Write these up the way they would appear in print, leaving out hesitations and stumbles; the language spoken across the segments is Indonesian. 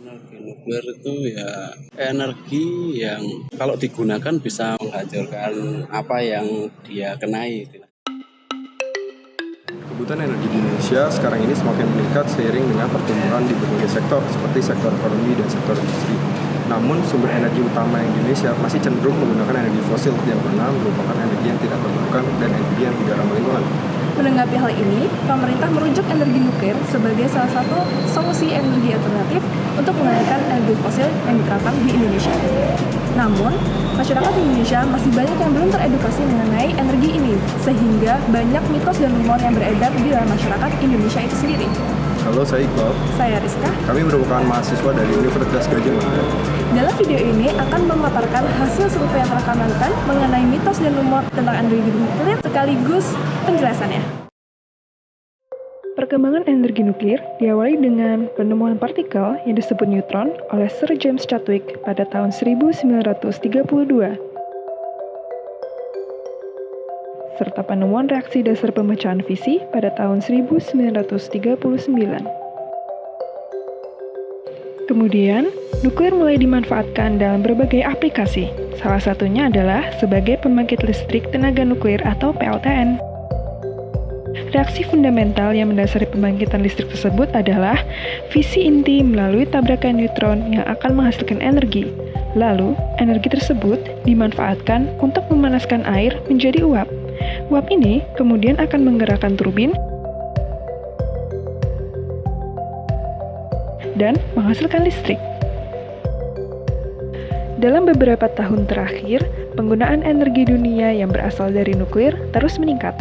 Energi nuklir itu ya energi yang kalau digunakan bisa menghancurkan apa yang dia kenai. Kebutuhan energi di Indonesia sekarang ini semakin meningkat seiring dengan pertumbuhan di berbagai sektor seperti sektor ekonomi dan sektor industri. Namun sumber energi utama Indonesia masih cenderung menggunakan energi fosil yang mana merupakan energi yang tidak terbarukan dan energi yang tidak ramah lingkungan. Menanggapi hal ini, pemerintah merujuk energi nuklir sebagai salah satu solusi energi alternatif untuk menggantikan energi fosil yang diterapkan di Indonesia. Namun, masyarakat Indonesia masih banyak yang belum teredukasi mengenai energi ini, sehingga banyak mitos dan rumor yang beredar di dalam masyarakat Indonesia itu sendiri. Halo, saya Iqbal. Saya Rizka. Kami merupakan mahasiswa dari Universitas Gadjah Mada. Dalam video ini akan memaparkan hasil survei yang telah kami lakukan mengenai mitos dan rumor tentang energi nuklir sekaligus penjelasannya. Perkembangan energi nuklir diawali dengan penemuan partikel yang disebut neutron oleh Sir James Chadwick pada tahun 1932. Serta penemuan reaksi dasar pemecahan fisi pada tahun 1939. Kemudian, nuklir mulai dimanfaatkan dalam berbagai aplikasi. Salah satunya adalah sebagai pembangkit listrik tenaga nuklir atau PLTN. Reaksi fundamental yang mendasari pembangkitan listrik tersebut adalah fisi inti melalui tabrakan neutron yang akan menghasilkan energi. Lalu, energi tersebut dimanfaatkan untuk memanaskan air menjadi uap. Uap ini kemudian akan menggerakkan turbin dan menghasilkan listrik. Dalam beberapa tahun terakhir, penggunaan energi dunia yang berasal dari nuklir terus meningkat.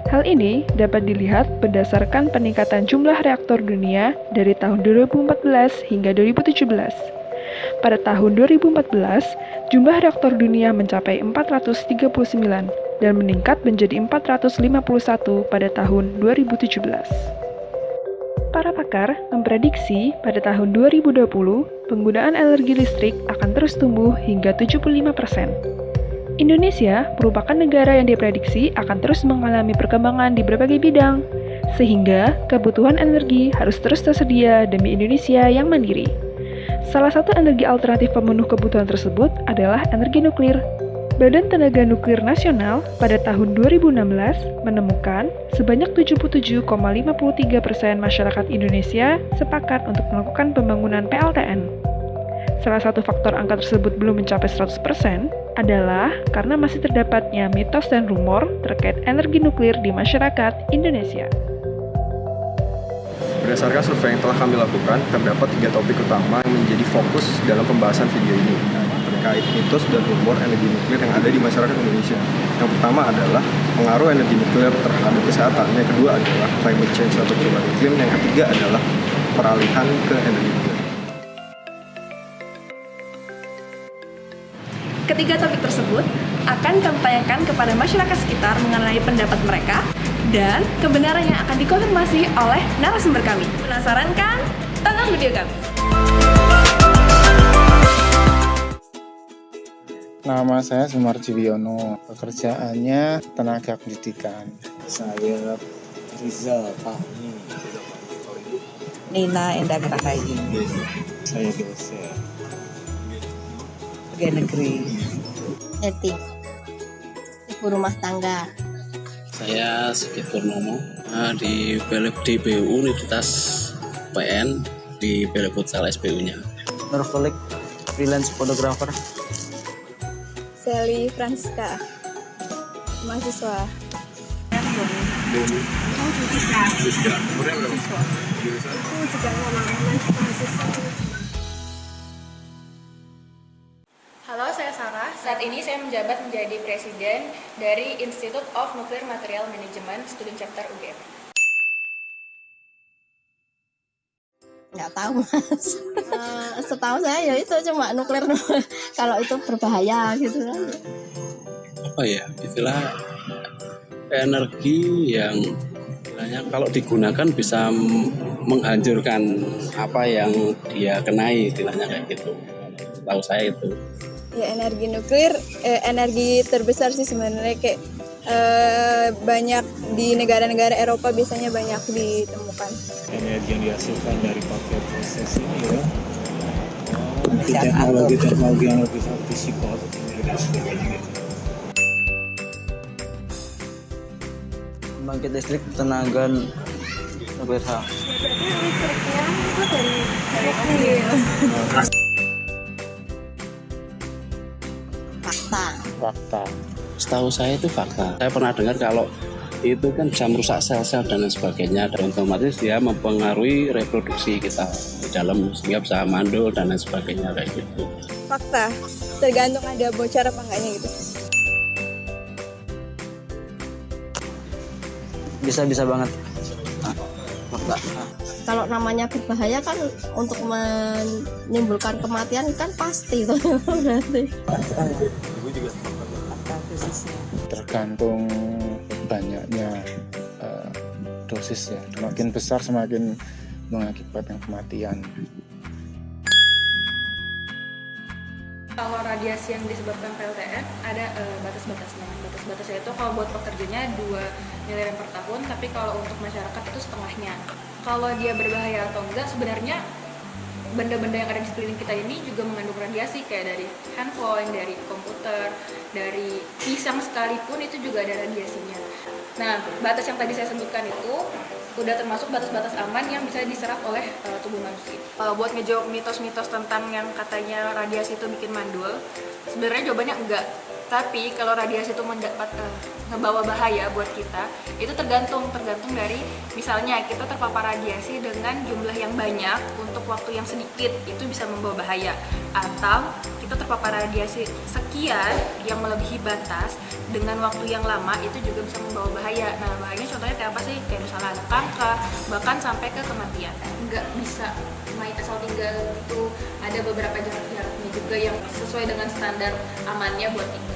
Hal ini dapat dilihat berdasarkan peningkatan jumlah reaktor dunia dari tahun 2014 hingga 2017. Pada tahun 2014, jumlah reaktor dunia mencapai 439 dan meningkat menjadi 451 pada tahun 2017. Para pakar memprediksi pada tahun 2020, penggunaan energi listrik akan terus tumbuh hingga 75%. Indonesia merupakan negara yang diprediksi akan terus mengalami perkembangan di berbagai bidang, sehingga kebutuhan energi harus terus tersedia demi Indonesia yang mandiri. Salah satu energi alternatif pemenuh kebutuhan tersebut adalah energi nuklir. Badan Tenaga Nuklir Nasional pada tahun 2016 menemukan sebanyak 77,53% masyarakat Indonesia sepakat untuk melakukan pembangunan PLTN. Salah satu faktor angka tersebut belum mencapai 100% adalah karena masih terdapatnya mitos dan rumor terkait energi nuklir di masyarakat Indonesia. Berdasarkan survei yang telah kami lakukan, terdapat 3 topik utama yang menjadi fokus dalam pembahasan video ini terkait mitos dan rumor energi nuklir yang ada di masyarakat Indonesia. Yang pertama adalah pengaruh energi nuklir terhadap kesehatan, yang kedua adalah climate change atau perubahan iklim, yang ketiga adalah peralihan ke energi nuklir. Ketiga topik tersebut akan kami tanyakan kepada masyarakat sekitar mengenai pendapat mereka dan kebenarannya akan dikonfirmasi oleh narasumber kami. Penasaran kan? Tonton video kami. Nama saya Sumarji Wiono, pekerjaannya tenaga pendidikan. Saya Rizal Fahmi. Nina Endah Rahayu, Saya dosen. pegawai negeri. Eti, ibu rumah tangga. Saya Sigit Purnomo di BU Universitas PN di Balai Futsal SBU-nya. Nurfolik, freelance photographer. Sally Francisca, mahasiswa. Halo, saya Sarah. Saat ini saya menjabat menjadi presiden dari Institute of Nuclear Material Management Student Chapter UGM. Nggak tahu mas. Setahu saya ya itu cuma nuklir. Kalau itu berbahaya gitu kan. Apa ya, istilah energi yang istilahnya kalau digunakan bisa menghancurkan apa yang dia kenai, istilahnya kayak gitu. Tahu saya itu. Ya, energi nuklir, energi terbesar sih sebenarnya, kayak banyak di negara-negara Eropa biasanya banyak ditemukan. Energi yang dihasilkan dari pakai proses ini ya, seperti teknologi yang lebih fisiko dan sebagainya gitu. Pembangkit listrik tenaga nuklir. Fakta. Fakta. Setahu saya itu fakta. Saya pernah dengar kalau itu kan bisa merusak sel-sel dan lain sebagainya, dan otomatis dia mempengaruhi reproduksi kita di dalam sehingga bisa mandul dan lain sebagainya kayak gitu. Fakta, tergantung ada bocor apa enggaknya gitu. Bisa banget. Fakta. Kalau namanya berbahaya kan untuk menimbulkan kematian kan pasti itu berarti. Tergantung banyaknya dosis ya. Semakin besar semakin mengakibatkan kematian. Kalau radiasi yang disebabkan PLTN ada batas-batasnya. Batas-batasnya itu kalau buat pekerjanya 2 miliar per tahun, tapi kalau untuk masyarakat itu setengahnya. Kalau dia berbahaya atau enggak, sebenarnya benda-benda yang ada di sekeliling kita ini juga mengandung radiasi, kayak dari handphone, dari komputer, dari pisang sekalipun itu juga ada radiasinya. Nah, batas yang tadi saya sebutkan itu udah termasuk batas-batas aman yang bisa diserap oleh tubuh manusia. Buat ngejawab mitos-mitos tentang yang katanya radiasi itu bikin mandul, sebenarnya jawabannya enggak. Tapi kalau radiasi itu ngebawa bahaya buat kita, itu tergantung dari misalnya kita terpapar radiasi dengan jumlah yang banyak untuk waktu yang sedikit, itu bisa membawa bahaya. Atau kita terpapar radiasi sekian yang melebihi batas dengan waktu yang lama, itu juga bisa membawa bahaya. Nah, bahayanya contohnya kayak apa sih? Kayak misalnya ada kanker, bahkan sampai ke kematian. Nggak bisa main asal tinggal itu, ada beberapa jarak-jaraknya juga yang sesuai dengan standar amannya buat tinggal.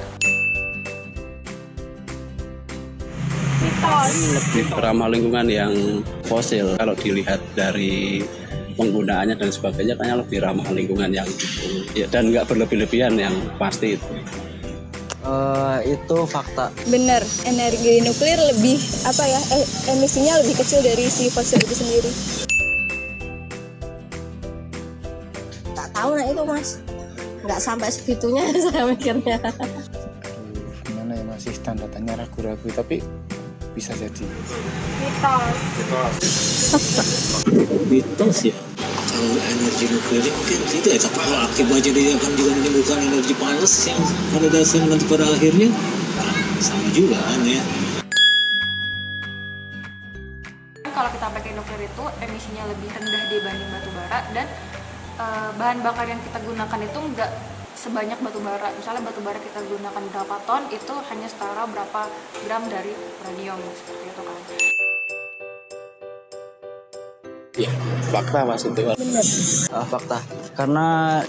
Lebih ramah lingkungan yang fosil kalau dilihat dari penggunaannya dan sebagainya, kayaknya lebih ramah lingkungan yang itu ya, dan nggak berlebih-lebihan yang pasti itu. Itu fakta. Bener, energi nuklir lebih emisinya lebih kecil dari si fosil itu sendiri. Nggak tahu nah itu mas, nggak sampai segitunya saya mikirnya. Gimana ya, masih tanda tanya, ragu-ragu, tapi bisa jadi. Mitos ya. Kalau energi nuklir mungkin tidak ya, tapi kalau akibatnya dia akan juga menimbulkan energi panas yang pada dasarnya nanti pada akhirnya sama juga kan ya. Kalau kita pakai nuklir itu emisinya lebih rendah dibanding batu bara, dan bahan bakar yang kita gunakan itu enggak sebanyak batu bara. Misalnya batu bara kita gunakan berapa ton, itu hanya setara berapa gram dari uranium, seperti itu kan. Ya, fakta mas itu. Fakta. Karena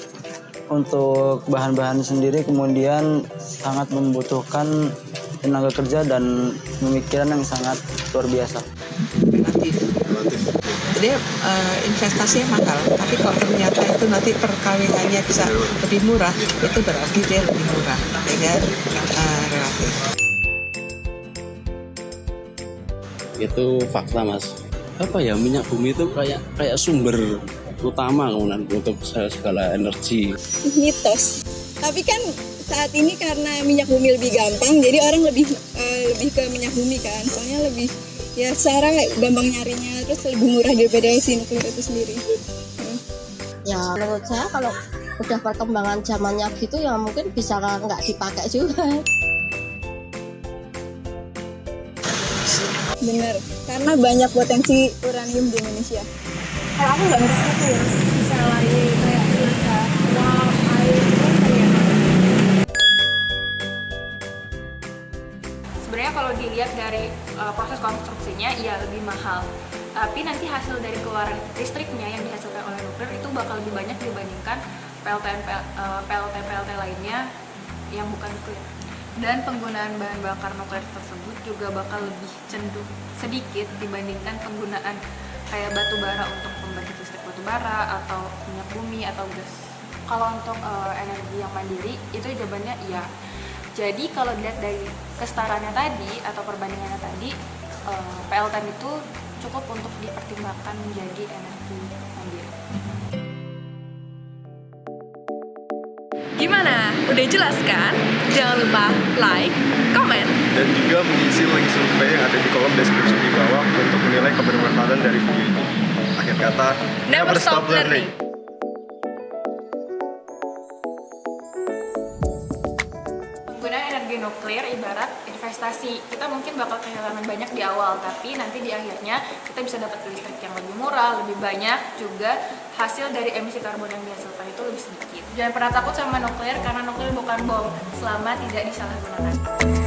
untuk bahan-bahan sendiri kemudian sangat membutuhkan tenaga kerja dan pemikiran yang sangat luar biasa. Dia investasinya mahal, tapi kalau ternyata itu nanti perkawinannya bisa lebih murah, itu berarti dia lebih murah, sehingga relatif. Itu fakta mas. Apa ya, minyak bumi itu kayak sumber utama untuk segala energi. Mitos. Tapi kan saat ini karena minyak bumi lebih gampang, jadi orang lebih ke minyak bumi kan. Soalnya lebih ya secara gampang nyarinya, terus lebih murah daripada si nuklir itu sendiri. Ya menurut saya kalau udah perkembangan zamannya gitu ya mungkin bisa nggak dipakai juga. Bener, karena banyak potensi uranium di Indonesia. Kalau aku nggak ngerti itu ya, bisa lari kayak mereka, uap, air, itu kayak. Sebenarnya kalau dilihat dari proses konstruksinya, ya lebih mahal. Tapi nanti hasil dari keluaran listriknya yang dihasilkan oleh nuklir itu bakal lebih banyak dibandingkan PLT lainnya yang bukan nuklir. Dan penggunaan bahan bakar nuklir tersebut juga bakal lebih cenderung sedikit dibandingkan penggunaan kayak batu bara untuk pembangkit listrik batu bara atau minyak bumi atau gas. Kalau untuk energi yang mandiri itu jawabannya iya. Jadi kalau dilihat dari kesetaraannya tadi atau perbandingannya tadi, PLTN itu cukup untuk dipertimbangkan menjadi energi mandiri. Gimana? Udah jelas kan? Jangan lupa like, komen, Dan juga mengisi link survei yang ada di kolom deskripsi di bawah untuk menilai kebermanfaatan dari video ini. Akhir kata, never stop learning. Penggunaan energi nuklir ibarat investasi. Kita mungkin bakal kehilangan banyak di awal, tapi nanti di akhirnya kita bisa dapat listrik yang lebih murah, lebih banyak, juga hasil dari emisi karbon yang dihasilkan itu lebih sedikit. Jangan pernah takut sama nuklir, karena nuklir bukan bom selama tidak disalahgunakan.